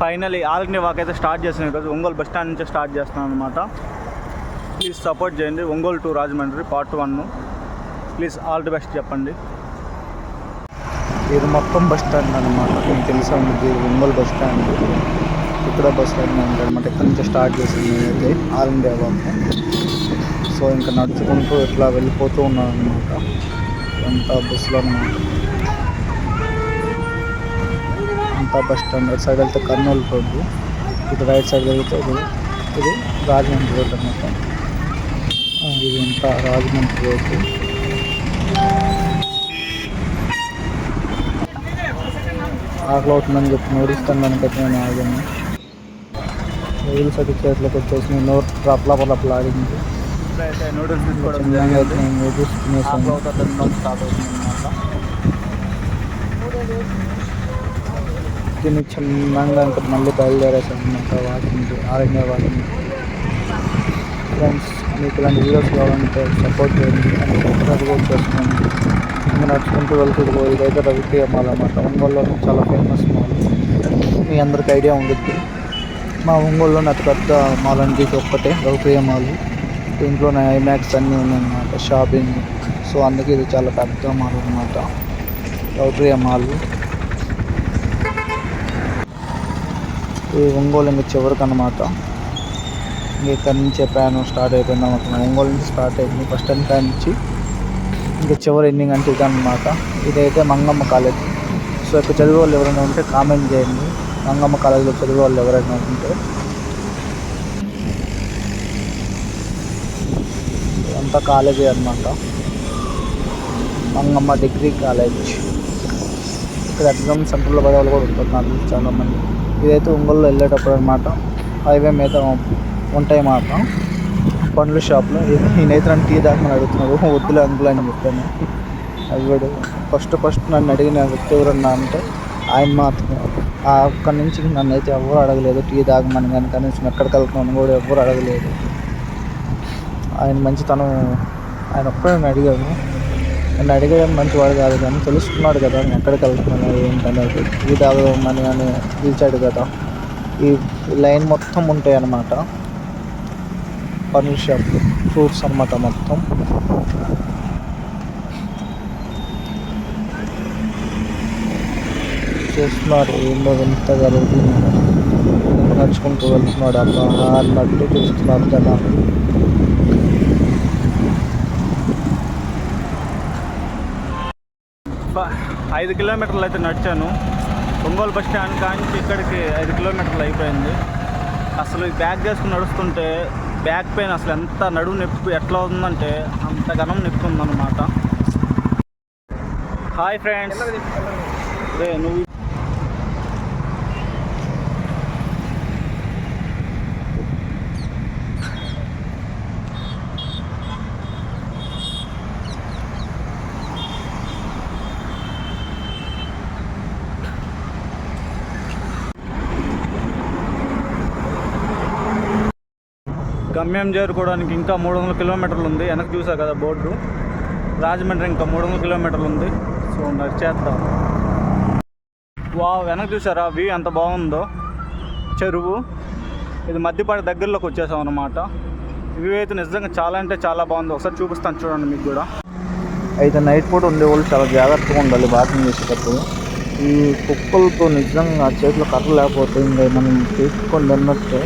Finally all India walk అయితే start చేస్తున్నాను ఈరోజు. ఒంగోలు బస్ స్టాండ్ నుంచి స్టార్ట్ చేస్తున్నాను అనమాట. ప్లీజ్ సపోర్ట్ చేయండి. Ongole to Rajahmundry part 1. Please all the best చెప్పండి. ఇది మొత్తం బస్ స్టాండ్ అనమాట. మీకు తెలిసే ఉంది ఒంగోలు బస్ స్టాండ్. ఇక్కడ బస్ స్టాండ్ అనమాట. ఇక్కడ నుంచి స్టార్ట్ చేసింది నేనైతే ఆల్ ఇండియా వాక్. సో ఇంకా నడుచుకుంటూ ఇట్లా వెళ్ళిపోతూ ఉన్నాను అనమాట. అంతా బస్సులో అనమాట. అంతా బస్ స్టాండ్. అటు సైడ్ వెళ్తే కర్నూలు రోడ్డు, ఇటు రైట్ సైడ్ వెళ్తే ఇది రాజమండ్రి రోడ్ అనమాట. ఇది అంతా రాజమండ్రి రోడ్డు. ఆకలి అవుతుందని చెప్పి నూడిల్స్ తినడానికైతే నేను ఆగాను. నూడిల్స్ అయితే చేతిలోకి వచ్చేసి నోరు రప్లాడింది. నూడిల్స్ చిన్నగా అయితే నేను నూడిల్స్ తినేసాను. తిని చిన్నగా ఇంకా మళ్ళీ బయలుదేరేసాను అనమాట walking, all India walking. Friends, మీకు ఇలాంటి వీడియోస్ కావాలంటే సపోర్ట్ చేయండి. సబ్స్క్రైబ్ చేసుకోండి. ఇంకా నడుచుకుంటూ వెళ్తుంది. ఇదైతే రవిప్రియ మాల్ అన్నమాట. ఒంగోలులో చాలా ఫేమస్ మాల్. మీ అందరికి ఐడియా ఉంటుంది. మా ఒంగోలులోని అతి పెద్ద మాల్ అంటే ఇది ఒక్కటే, రవిప్రియ మాల్. దీంట్లోనే ఐమాక్స్ అన్నీ ఉన్నాయన్నమాట, షాపింగ్. సో అందుకే ఇది చాలా పెద్ద మాల్ అన్నమాట, రవిప్రియ మాల్. ఇది ఒంగోలు ఇంకా చివరికి అన్నమాట. ఇక్కడి నుంచే ప్రయాణం స్టార్ట్ అయిపోయింది అన్నమాట. ఒంగోలు నుంచి స్టార్ట్ అయింది ఫస్ట్ టైం కాడ నుంచి. ఇంకా చివరి ఎండింగ్ అంటే ఇదన్నమాట. ఇదైతే మంగమ్మ కాలేజ్. సో ఇక్కడ చదివే వాళ్ళు ఎవరైనా ఉంటే కామెంట్ చేయండి. మంగమ్మ కాలేజీలో చదివే వాళ్ళు ఎవరైనా ఉంటే. అంతా కాలేజీ అన్నమాట, మంగమ్మ డిగ్రీ కాలేజ్. ఇక్కడ ఎగ్జామ్ సెంటర్లో పడే వాళ్ళు కూడా ఉంటున్నారు చాలామంది. ఇదైతే ఒంగోలులో వెళ్ళేటప్పుడు అనమాట. హైవే మీద ఉంటాయి మాట పండ్ల షాప్లో. నేనైతే నన్ను టీ దాకా అడుగుతున్నాడు. వద్దులే అంకుల్ అని చెప్పాను. అవి ఫస్ట్ నన్ను అడిగిన వ్యక్తి ఎవరన్నా అంటే ఆయన మాత్రమే. అక్కడి నుంచి నన్ను అయితే ఎవరు అడగలేదు టీ తాగమని. కానీ కనీసం ఎక్కడికి వెళ్తున్నాను కూడా ఎవరు అడగలేదు. ఆయన మంచితనం, ఆయన ఒక్కడే నన్ను అడిగాను. నన్ను అడిగేది మంచివాడు కాదు కానీ తెలుసుకున్నాడు కదా నేను ఎక్కడికి వెళ్తున్నాను ఏంటనేది. టీ తాగమని అని పిలిచాడు కదా. ఈ లైన్ మొత్తం ఉంటాయి అన్నమాట పండ్ల షాప్, ఫ్రూట్స్ అన్నమాట మొత్తం. చూస్తున్నారు ఏందో వింతగా రోజు నడుచుకుంటూ వెళ్తున్నాడు అబ్బా అన్నట్టు చూస్తున్నారు జనాలు. ఐదు కిలోమీటర్లు అయితే నడిచాను. ఒంగోలు బస్ స్టాండ్ కాంచి ఇక్కడికి 5 కిలోమీటర్లు అయిపోయింది. అసలు ఈ బ్యాగ్ చేసుకుని నడుస్తుంటే బ్యాక్ పెయిన్ అసలు ఎంత నడుము నొప్పి ఎట్లా ఉందంటే అంత ఘనం నొప్పి ఉందన్నమాట. హాయ్ ఫ్రెండ్స్, నువ్వు గమ్యం చేరుకోవడానికి ఇంకా 300 కిలోమీటర్లు ఉంది. వెనక్కి చూసా కదా బోర్డు, రాజమండ్రి ఇంకా 300 కిలోమీటర్లు ఉంది. సో నడిచేద్దాం. వెనక్కి చూసారా వ్యూ ఎంత బాగుందో, చెరువు. ఇది మధ్యపాటి దగ్గరలోకి వచ్చేసాం అన్నమాట. వ్యూ అయితే నిజంగా చాలా అంటే చాలా బాగుంది. ఒకసారి చూపిస్తాను చూడండి మీకు కూడా. అయితే నైట్ పూట ఉండేవాళ్ళు చాలా జాగ్రత్తగా ఉండాలి వాకింగ్ చేసేటప్పుడు. ఈ కుక్కలతో నిజంగా చేతిలో కర్ర లేకపోతే ఇంకా మనం తీసుకొని తిన్నట్టే.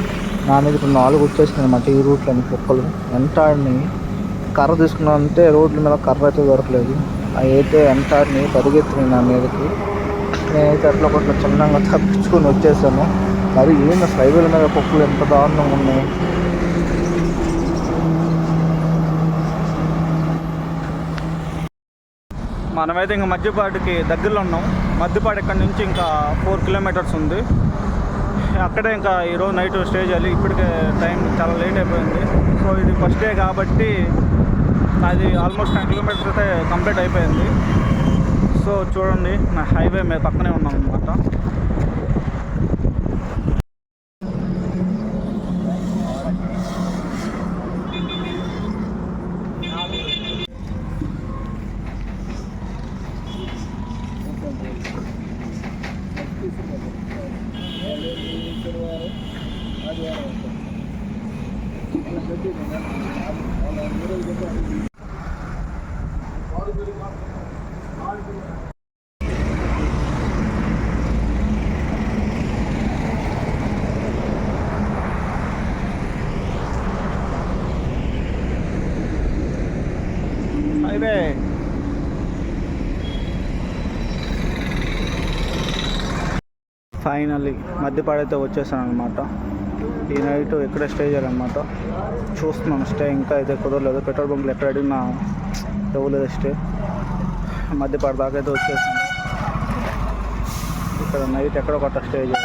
నా మీద ఇప్పుడు 4 వచ్చేసినాయి అన్నమాట ఈ రూట్లోని కుక్కలు. వెంటాడిని కర్ర తీసుకున్నామంటే రోడ్ల మీద కర్ర అయితే దొరకలేదు. అవి అయితే వెంటాడిని పరిగెత్తినాయి నా మీదకి. నేనైతే అట్లా కొట్ల చిన్నగా తప్పించుకొని వచ్చేసాను. మరి ఏంది అసలు హైవేల మీద కుక్కలు ఎంత దారుణంగా ఉన్నాయి. మనమైతే ఇంకా మధ్యపాటికి దగ్గరలో ఉన్నాం. మధ్యపాటి ఇక్కడ నుంచి ఇంకా 4 కిలోమీటర్స్ ఉంది. అక్కడే ఇంకా ఈరోజు నైట్ స్టే చేయాలి. ఇప్పటికే టైం చాలా లేట్ అయిపోయింది. సో ఇది ఫస్ట్ డే కాబట్టి అది ఆల్మోస్ట్ 10 కిలోమీటర్స్ అయితే కంప్లీట్ అయిపోయింది. సో చూడండి, నా హైవే మీద పక్కనే ఉన్నాం అన్నమాట. హైవే ఫైనల్లీ మధ్యపాడైతే వచ్చేసాను అనమాట. ఈ నైట్ ఎక్కడ స్టే చేయాలన్నమాట. చూస్తున్నాను స్టే ఇంకా అయితే కుదరలేదు. పెట్రోల్ బంక్లు ఎక్కడ అడిగినా ఇవ్వలేదు స్టే. మధ్యపాడు దాకా అయితే వచ్చేసాను. ఇక్కడ నైట్ ఎక్కడో ఒకట స్టే చేయాలి.